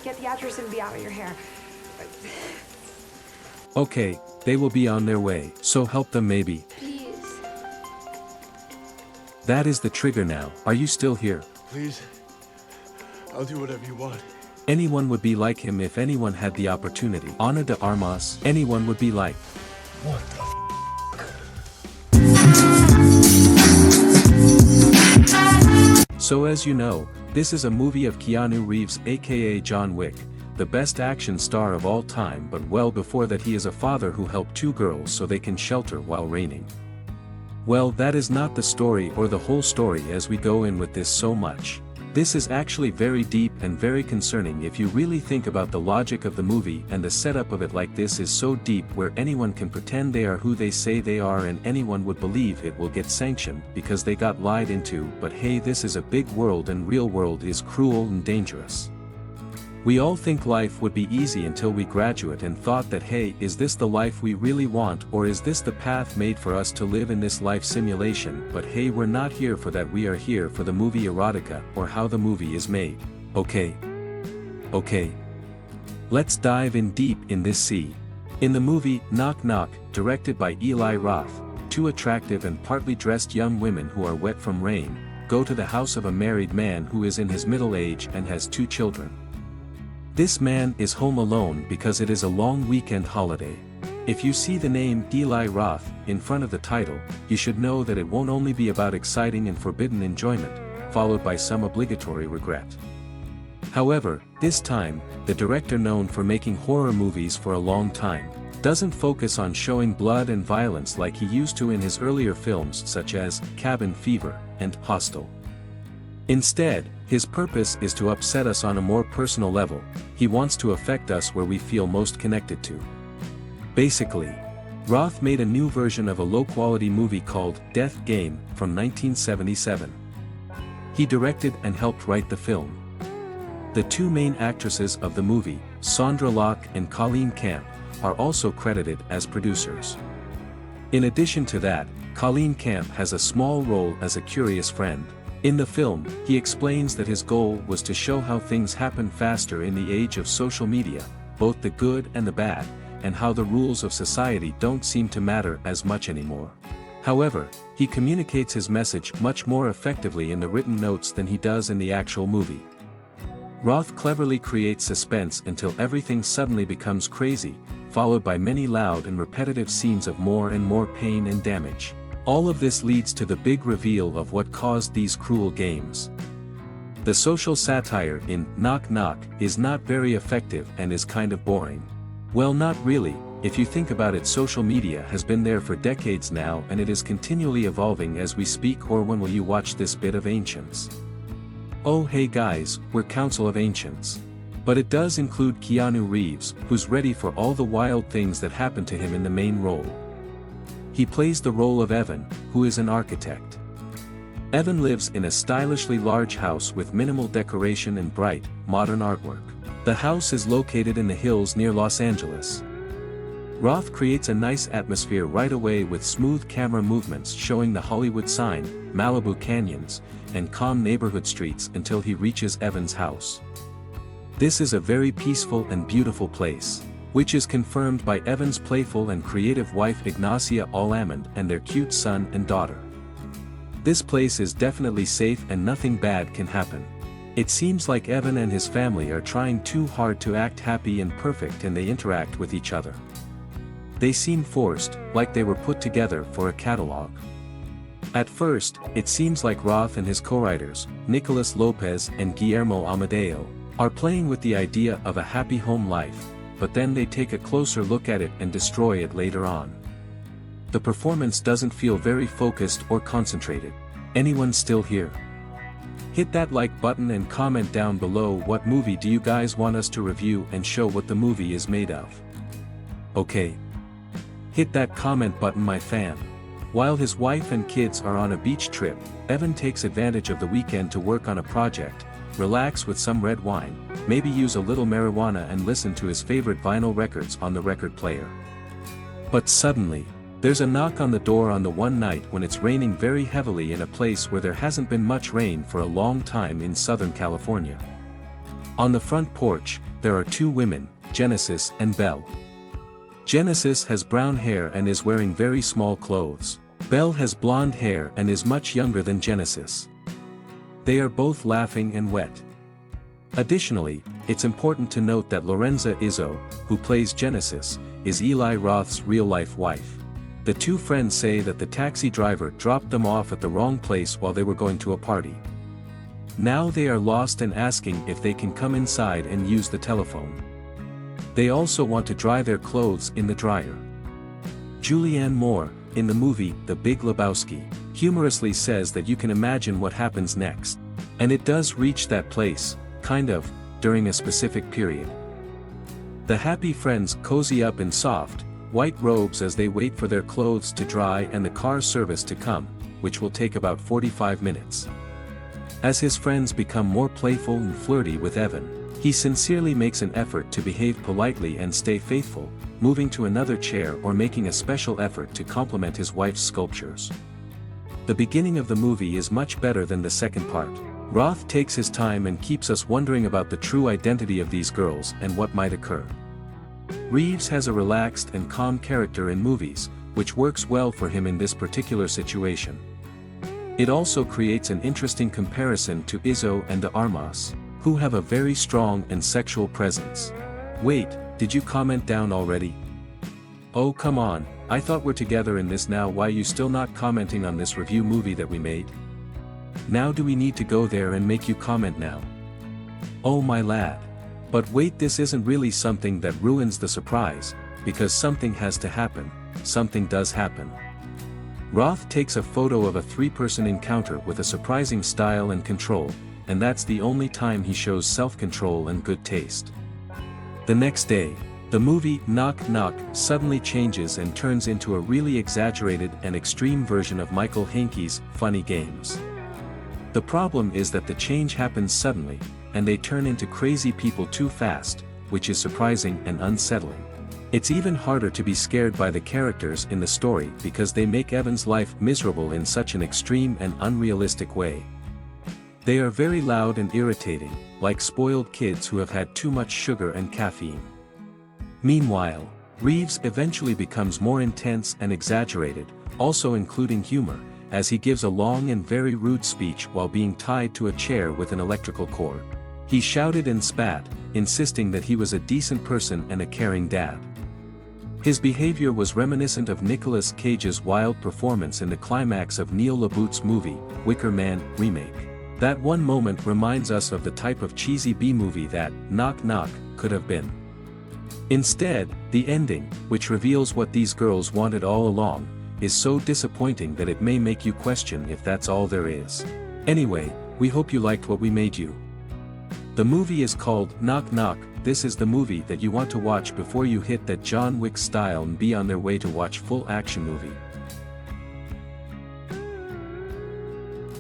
Get the actress and be out of your hair. Okay, they will be on their way, so help them maybe. Please. That is the trigger now. Are you still here? Please. I'll do whatever you want. Anyone would be like him if anyone had the opportunity. Ana de Armas, anyone would be like. What the So as you know, this is a movie of Keanu Reeves aka John Wick, the best action star of all time, but well before that he is a father who helped two girls so they can shelter while raining. Well, that is not the story or the whole story as we go in with this so much. This is actually very deep and very concerning if you really think about the logic of the movie, and the setup of it like this is so deep where anyone can pretend they are who they say they are and anyone would believe it will get sanctioned because they got lied into, but hey, this is a big world and real world is cruel and dangerous. We all think life would be easy until we graduate and thought that hey, is this the life we really want, or is this the path made for us to live in this life simulation? But hey, we're not here for that, we are here for the movie erotica, or how the movie is made. Okay. Let's dive in deep in this sea. In the movie, Knock Knock, directed by Eli Roth, two attractive and partly dressed young women who are wet from rain, go to the house of a married man who is in his middle age and has two children. This man is home alone because it is a long weekend holiday. If you see the name Eli Roth in front of the title, you should know that it won't only be about exciting and forbidden enjoyment, followed by some obligatory regret. However, this time, the director, known for making horror movies for a long time, doesn't focus on showing blood and violence like he used to in his earlier films such as Cabin Fever and Hostel. Instead, his purpose is to upset us on a more personal level. He wants to affect us where we feel most connected to. Basically, Roth made a new version of a low-quality movie called Death Game from 1977. He directed and helped write the film. The two main actresses of the movie, Sondra Locke and Colleen Camp, are also credited as producers. In addition to that, Colleen Camp has a small role as a curious friend. In the film, he explains that his goal was to show how things happen faster in the age of social media, both the good and the bad, and how the rules of society don't seem to matter as much anymore. However, he communicates his message much more effectively in the written notes than he does in the actual movie. Roth cleverly creates suspense until everything suddenly becomes crazy, followed by many loud and repetitive scenes of more and more pain and damage. All of this leads to the big reveal of what caused these cruel games. The social satire in Knock Knock is not very effective and is kind of boring. Well, not really. If you think about it, social media has been there for decades now and it is continually evolving as we speak. Or when will you watch this bit of Ancients? Oh hey guys, we're Council of Ancients. But it does include Keanu Reeves, who's ready for all the wild things that happen to him in the main role. He plays the role of Evan, who is an architect. Evan lives in a stylishly large house with minimal decoration and bright, modern artwork. The house is located in the hills near Los Angeles. Roth creates a nice atmosphere right away with smooth camera movements showing the Hollywood sign, Malibu canyons, and calm neighborhood streets until he reaches Evan's house. This is a very peaceful and beautiful place, which is confirmed by Evan's playful and creative wife Ignacia Almond and their cute son and daughter. This place is definitely safe and nothing bad can happen. It seems like Evan and his family are trying too hard to act happy and perfect, and they interact with each other. They seem forced, like they were put together for a catalog. At first, it seems like Roth and his co-writers, Nicolas Lopez and Guillermo Amadeo, are playing with the idea of a happy home life, but then they take a closer look at it and destroy it later on. The performance doesn't feel very focused or concentrated. Anyone still here? Hit that like button and comment down below what movie do you guys want us to review and show what the movie is made of. Okay. Hit that comment button, my fan. While his wife and kids are on a beach trip, Evan takes advantage of the weekend to work on a project, relax with some red wine, maybe use a little marijuana and listen to his favorite vinyl records on the record player. But suddenly, there's a knock on the door on the one night when it's raining very heavily in a place where there hasn't been much rain for a long time in Southern California. On the front porch, there are two women, Genesis and Belle. Genesis has brown hair and is wearing very small clothes. Belle has blonde hair and is much younger than Genesis. They are both laughing and wet. Additionally, it's important to note that Lorenza Izzo, who plays Genesis, is Eli Roth's real-life wife. The two friends say that the taxi driver dropped them off at the wrong place while they were going to a party. Now they are lost and asking if they can come inside and use the telephone. They also want to dry their clothes in the dryer. Julianne Moore, in the movie The Big Lebowski, humorously says that you can imagine what happens next. And it does reach that place, kind of, during a specific period. The happy friends cozy up in soft, white robes as they wait for their clothes to dry and the car service to come, which will take about 45 minutes. As his friends become more playful and flirty with Evan, he sincerely makes an effort to behave politely and stay faithful, moving to another chair or making a special effort to compliment his wife's sculptures. The beginning of the movie is much better than the second part. Roth takes his time and keeps us wondering about the true identity of these girls and what might occur. Reeves has a relaxed and calm character in movies, which works well for him in this particular situation. It also creates an interesting comparison to Izzo and de Armas, who have a very strong and sexual presence. Wait, did you comment down already? Oh come on, I thought we're together in this now. Why you still not commenting on this review movie that we made? Now do we need to go there and make you comment now? Oh my lad. But wait, this isn't really something that ruins the surprise, because something has to happen, something does happen. Roth takes a photo of a three-person encounter with a surprising style and control, and that's the only time he shows self-control and good taste. The next day, the movie Knock Knock suddenly changes and turns into a really exaggerated and extreme version of Michael Hanke's Funny Games. The problem is that the change happens suddenly, and they turn into crazy people too fast, which is surprising and unsettling. It's even harder to be scared by the characters in the story because they make Evan's life miserable in such an extreme and unrealistic way. They are very loud and irritating, like spoiled kids who have had too much sugar and caffeine. Meanwhile, Reeves eventually becomes more intense and exaggerated, also including humor, as he gives a long and very rude speech while being tied to a chair with an electrical cord. He shouted and spat, insisting that he was a decent person and a caring dad. His behavior was reminiscent of Nicolas Cage's wild performance in the climax of Neil LaBute's movie, Wicker Man remake. That one moment reminds us of the type of cheesy B-movie that Knock Knock could have been. Instead, the ending, which reveals what these girls wanted all along, is so disappointing that it may make you question if that's all there is. Anyway, we hope you liked what we made you. The movie is called Knock Knock. This is the movie that you want to watch before you hit that John Wick style and be on their way to watch full action movie.